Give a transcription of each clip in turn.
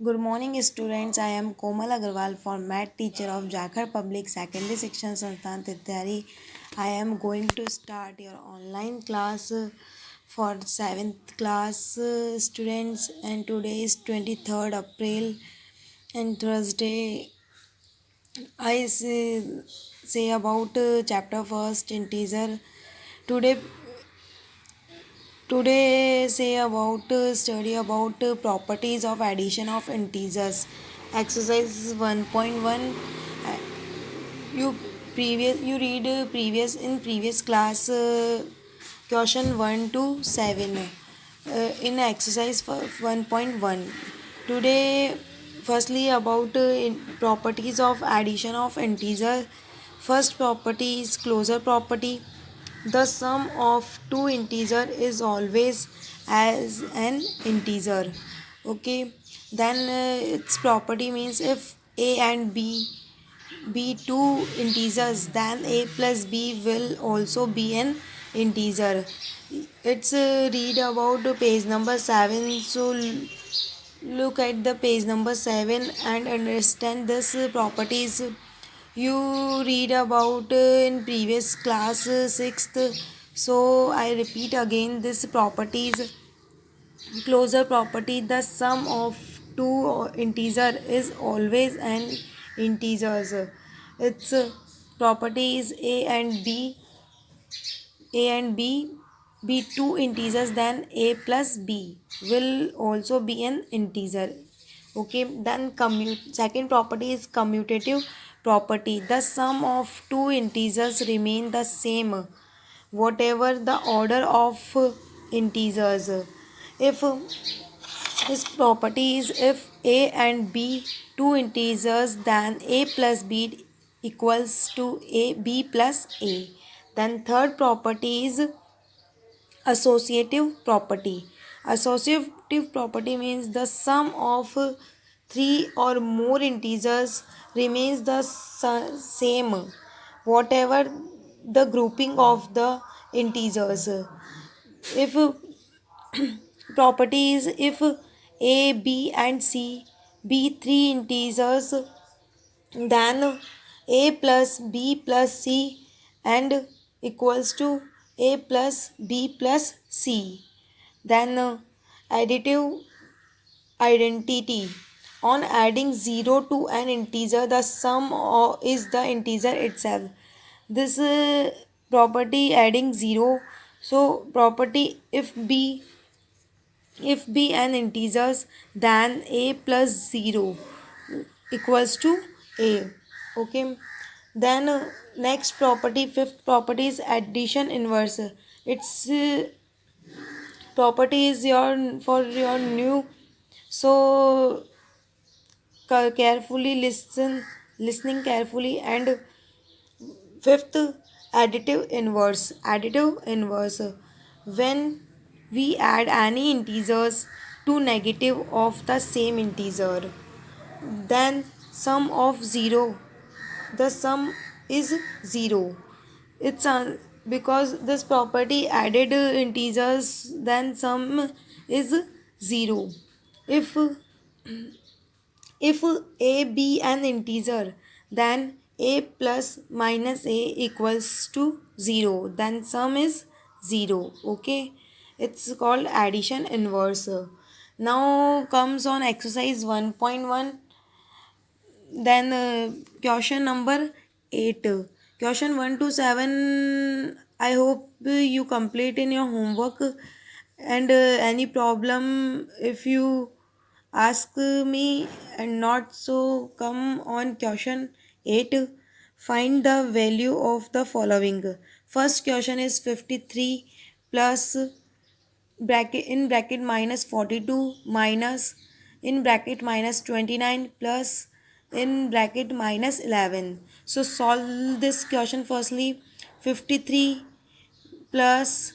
Good morning, students. I am Komal Agarwal, for math teacher of Jharkhand Public Secondary Section Sansthan Tityari. I am going to start your online class for 7th class students, and today is 23rd April and Thursday. I say about chapter first integer. Today Today say about study about properties of addition of integers. Exercise 1.1. uh, You you read previous class question 1 to 7 in exercise 1.1. Today firstly about properties of addition of integer. First property is closure property. The sum of two integer is always as an integer. Okay, then its property means if a and b be two integers, then a plus b will also be an integer. It's read about page number 7. So look at the page number 7 and understand this properties you read about in previous class 6th. So I repeat again this properties. Closure property, the sum of two integer is always an integers. Its property is a and b be two integers, then a plus b will also be an integer. Okay, then second property is commutative property. The sum of two integers remain the same whatever the order of integers. If This property is if a and b two integers, then a plus b equals to a b plus a. Then third property is associative property. Associative property means the sum of three or more integers remains the same whatever the grouping of the integers. If properties, if a b and c be three integers, then a plus b plus c and equals to a plus b plus c. Then additive identity. On adding 0 to an integer, the sum is the integer itself. This property adding 0. So property if b an integers, then a plus 0 equals to a. Okay, then next property, fifth property is addition inverse. Its property is your for your new. So carefully listening carefully. And fifth, additive inverse, when we add any integers to negative of the same integer, then sum of 0, the sum is 0. It's because this property added integers, then sum is 0. If if a be an integer, then a plus minus a equals to 0, then sum is 0. Okay, it's called addition inverse. Now comes on exercise 1.1. Then question number 8. Question 1 to 7. I hope you complete in your homework. And any problem, if you ask me, and not so, come on question 8. Find the value of the following. First question is 53 plus bracket minus 42 minus in bracket minus 29 plus in bracket minus 11. So solve this question firstly. 53 plus,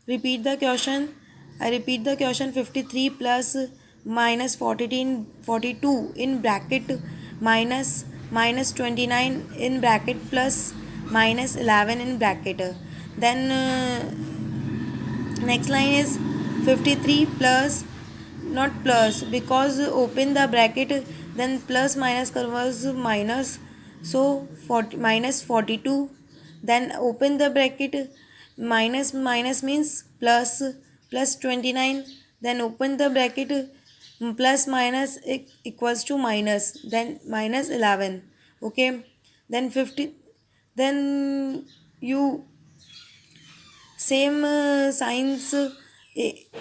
repeat the question. I repeat the question. 53 plus minus 42 in bracket minus 29 in bracket plus minus 11 in bracket. Then next line is 53 plus not plus, because open the bracket, then plus minus converts minus, so 40 minus 42, then open the bracket, minus minus means plus, plus 29, then open the bracket, plus minus equals to minus, then minus 11. Okay, then 50, then you same signs,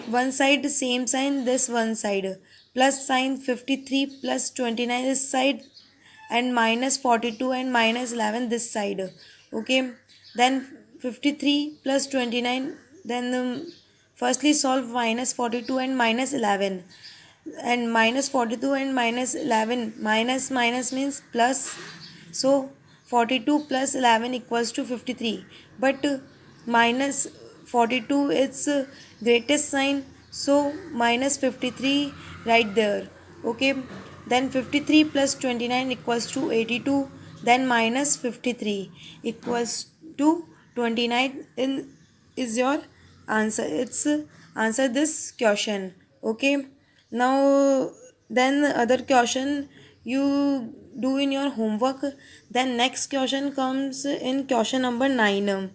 one side same sign, this one side plus sign, 53 plus 29 this side, and minus 42 and minus 11 this side. Okay, then 53 plus 29, then firstly solve minus 42 and minus 11, and minus 42 and minus 11, minus minus means plus, so 42 plus 11 equals to 53, but minus 42 is greatest sign, so minus 53 right there. Okay, then 53 plus 29 equals to 82, then minus 53 equals to 29 in is your answer. It's answer this question. Okay, now then other question you do in your homework. Then next question comes in question number 9.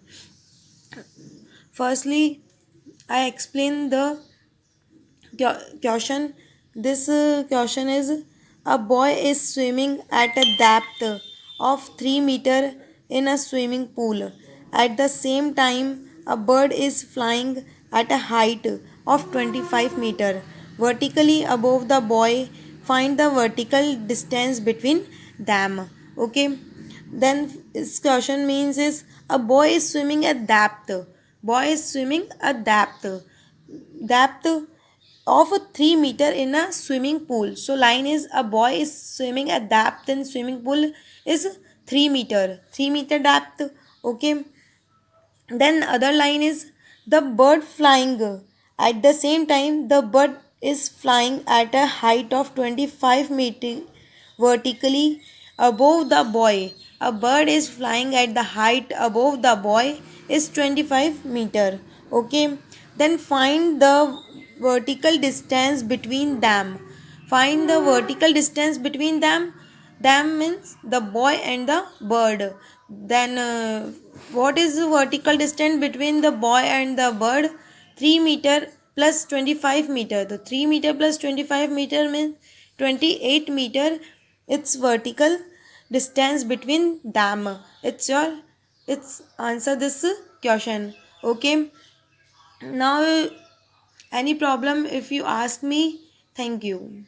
Firstly, I explain the question. This question is, a boy is swimming at a depth of 3 meter in a swimming pool. At the same time, a bird is flying at a height of 25 meter vertically above the boy. Find the vertical distance between them. Okay, then this question means is, a boy is swimming at depth. Boy is swimming at depth of a 3 meter in a swimming pool. So line is, a boy is swimming at depth in swimming pool is 3 meter depth. Okay, then other line is, the bird flying at the same time, the bird is flying at a height of 25 meter vertically above the boy. A bird is flying at the height above the boy is 25 meter. Okay, then find the vertical distance between them. Find the vertical distance between them. Them means the boy and the bird. Then what is the vertical distance between the boy and the bird? 3 meter plus 25 meter. The 3 meter plus 25 meter means 28 meter. It's vertical distance between them. It's answer this question. Okay, now any problem if you ask me. Thank you.